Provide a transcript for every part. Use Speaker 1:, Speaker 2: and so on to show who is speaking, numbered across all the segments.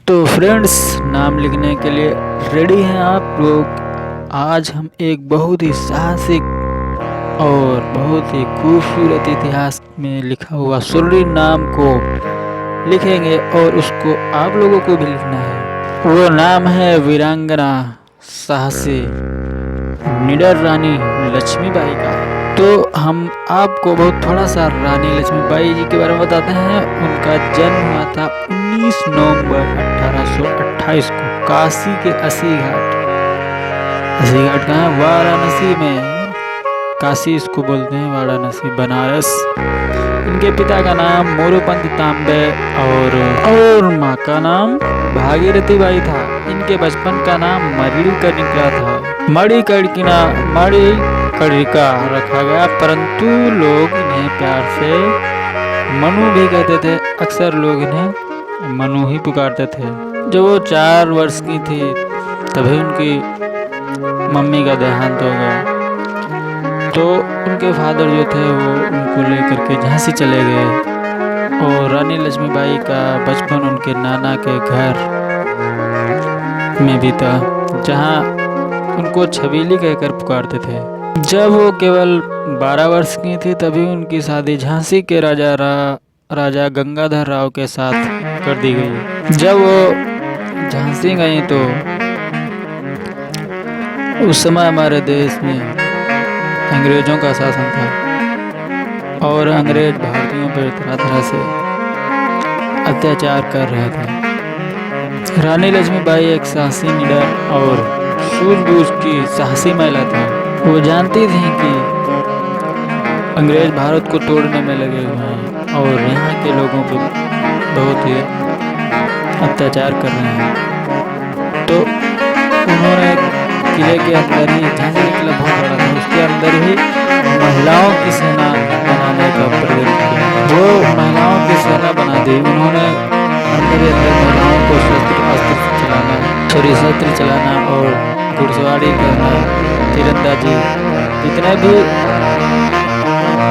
Speaker 1: तो फ्रेंड्स, नाम लिखने के लिए रेडी हैं आप लोग। आज हम एक बहुत ही साहसिक और बहुत ही खूबसूरत इतिहास में लिखा हुआ सुररी नाम को लिखेंगे और उसको आप लोगों को भी लिखना है। वो नाम है वीरांगना साहसी निडर रानी लक्ष्मीबाई का। तो हम आपको बहुत थोड़ा सा रानी लक्ष्मीबाई जी के बारे में बताते हैं। उनका जन्म हुआ था 19 नवंबर 1828 को काशी के अस्सी घाट कहाँ है? वाराणसी में। काशी इसको बोलते हैं, वाराणसी बनारस। इनके पिता का नाम मोरोपंत तांबे और माँ का नाम भागीरथी बाई था। इनके बचपन का नाम मणिकर्णिका था। मणिकर्णिका रखा गया, परंतु लोग इन्हें प्यार से मनु भी कहते थे। अक्सर लोग इन्हें मनु ही पुकारते थे। जब वो 4 वर्ष की थी तभी उनकी मम्मी का देहांत हो गया। तो उनके फादर जो थे वो उनको लेकर के झांसी चले गए और रानी लक्ष्मीबाई का बचपन उनके नाना के घर में बीता, जहां उनको छबीली कहकर पुकारते थे। जब वो केवल 12 वर्ष की थी तभी उनकी शादी झांसी के राजा गंगाधर राव के साथ कर दी गई। जब वो झांसी गई तो उस समय हमारे देश में अंग्रेजों का शासन था और अंग्रेज भारतीयों पर तरह तरह से अत्याचार कर रहे थे। रानी लक्ष्मीबाई एक साहसी निडर और सूझबूझ की साहसी महिला थी। वो जानती थी कि अंग्रेज भारत को तोड़ने में लगे हुए हैं और यहाँ के लोगों पर बहुत ही अत्याचार कर रहे हैं। तो उन्होंने किले के अंदर ही, झांसी का किला बहुत बड़ा था, उसके अंदर ही महिलाओं की सेना बनाने का प्रयत्न किया। वो महिलाओं की सेना बना दी। उन्होंने अंदर ही अंदर महिलाओं को शस्त्र चलाना और घुड़सवारी करना, तीरंदाजी, जितने भी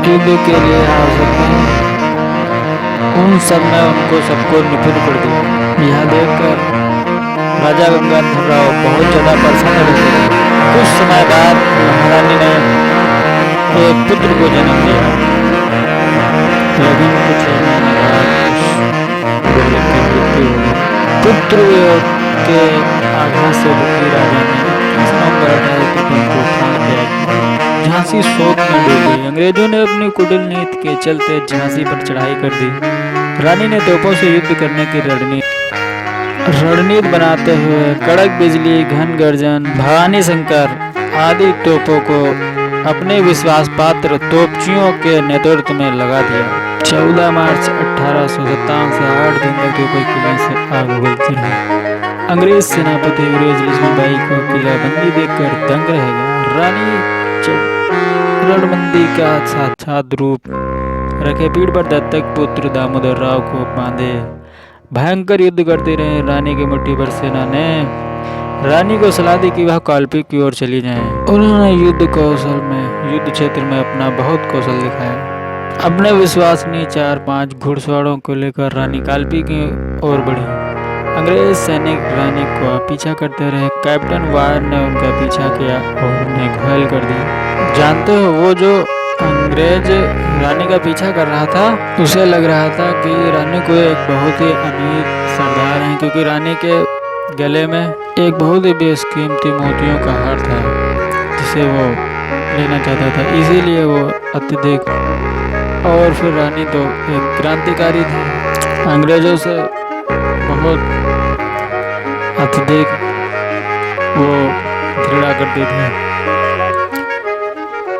Speaker 1: युद्ध के लिए आवश्यक है उन सब में उनको सबको निपुण कर दिया। यह देखकर राजा गंगाधर राव बहुत ज़्यादा प्रसन्न रहते थे। कुछ समय बाद महारानी ने एक पुत्र को जन्म दिया, लेकिन कुछ महीने बाद मृत्यु हो गई। पुत्र के आघात से दुखी राजा ने झांसी शोक में डूब गई। अंग्रेजों ने अपनी कुटिल नीति के चलते झांसी पर चढ़ाई कर दी। रानी ने तोपों से युद्ध करने की रणनीति बनाते हुए कड़क बिजली, घन गर्जन, भवानी शंकर आदि तोपों को अपने विश्वास पात्र तोपचियों के नेतृत्व में लगा दिया। 14 मार्च 1857 से 8 दिन तक तोपों किले से आग उगलती रही। अंग्रेज सेनापति अंग्रेज लक्ष्मीबाई को किलाबंदी देखकर दंग रह गया। रानी रणबंदी का साक्षात रूप रखे पीठ पर दत्तक पुत्र दामोदर राव को बांधे भयंकर युद्ध करते रहे। रानी की मुट्ठी भर सेना ने रानी को सलाह दी कि वह कालपी की ओर चली जाएं। उन्होंने युद्ध क्षेत्र में अपना बहुत कौशल दिखाया। अपने विश्वसनीय 4-5 घुड़सवारों को लेकर रानी कालपी की ओर बढ़ी। अंग्रेज सैनिक रानी का पीछा करते रहे। कैप्टन वार ने उनका पीछा किया और उन्हें घायल कर दिया। जानते हो, वो जो अंग्रेज रानी का पीछा कर रहा था उसे लग रहा था कि रानी को एक बहुत ही अमीर सरदार है, क्योंकि रानी के गले में एक बहुत ही बेशकीमती मोतियों का हार था जिसे वो लेना चाहता था। इसीलिए वो अत्यधिक, और फिर रानी तो एक क्रांतिकारी थी, अंग्रेजों से बहुत अत्यधिक वो घृणा करती थी,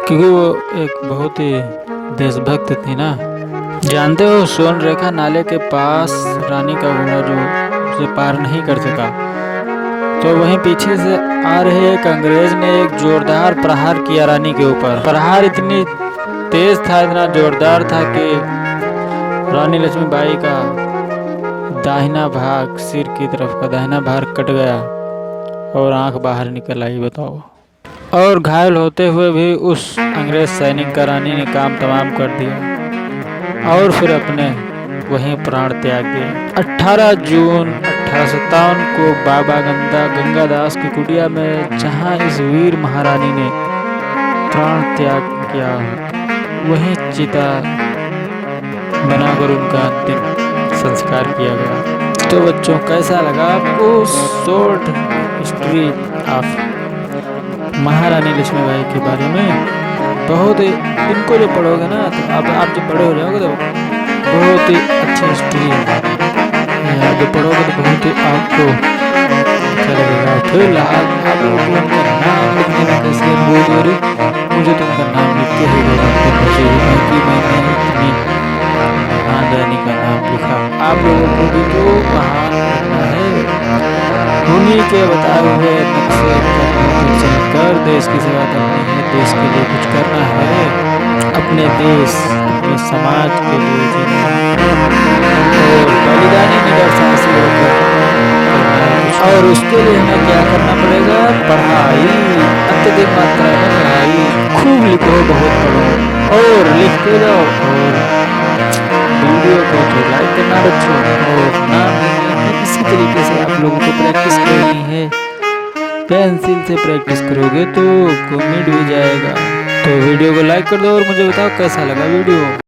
Speaker 1: क्योंकि वो एक बहुत ही देशभक्त थी ना। जानते हो, स्वर्ण रेखा नाले के पास रानी का घोड़ा जो उसे पार नहीं कर सका, तो वहीं पीछे से आ रहे एक अंग्रेज ने एक जोरदार प्रहार किया रानी के ऊपर। प्रहार इतनी तेज था, इतना जोरदार था कि रानी लक्ष्मीबाई का दाहिना भाग, सिर की तरफ का दाहिना भाग कट गया और आंख बाहर निकल आई। बताओ। और घायल होते हुए भी उस अंग्रेज सैनिक का रानी ने काम तमाम कर दिया और फिर अपने वहीं प्राण त्याग दिए। 18 जून 1857 को बाबा गंगादास की कुटिया में, जहां इस वीर महारानी ने प्राण त्याग किया, वहीं चिता बनाकर उनका अंतिम संस्कार किया गया। तो बच्चों, कैसा लगा आपको शॉर्ट हिस्ट्री ऑफ महारानी लक्ष्मीबाई के बारे में? बहुत इनको जो पढ़ोगे ना, तो अब आप जब बड़े हो जाओगे तो बहुत ही अच्छी हिस्ट्री है। जो पढ़ोगे तो बहुत ही आपको अच्छा लगेगा। फिर आप लोगों को उनका नाम लिखने में कैसे बोल हो रही, मुझे तो उनका नाम लिख के ही देगा कि मैंने इतनी महान रानी का नाम लिखा। आप लोगों को भी तो महान बनना है, उन्हीं के बताए हुए नक्शे पर चलकर देश की सेवा करनी है, देश के लिए कुछ करना है, अपने देश, अपने समाज के लिए जीना और बलिदानी निडर साहसी होकर करना है। और उसके लिए हमें क्या करना पड़ेगा? पढ़ाई, अत्यधिक मात्रा में पढ़ाई, खूब लिखो, बहुत पढ़ो और लिखते जाओ। और वीडियो को तो लाइक करना बच्चों, और नाम लिखने की इसी तरीके से आप लोगों को प्रैक्टिस करनी है। पेंसिल से प्रैक्टिस करोगे तो मिट भी जाएगा। तो वीडियो को लाइक कर दो और मुझे बताओ कैसा लगा वीडियो।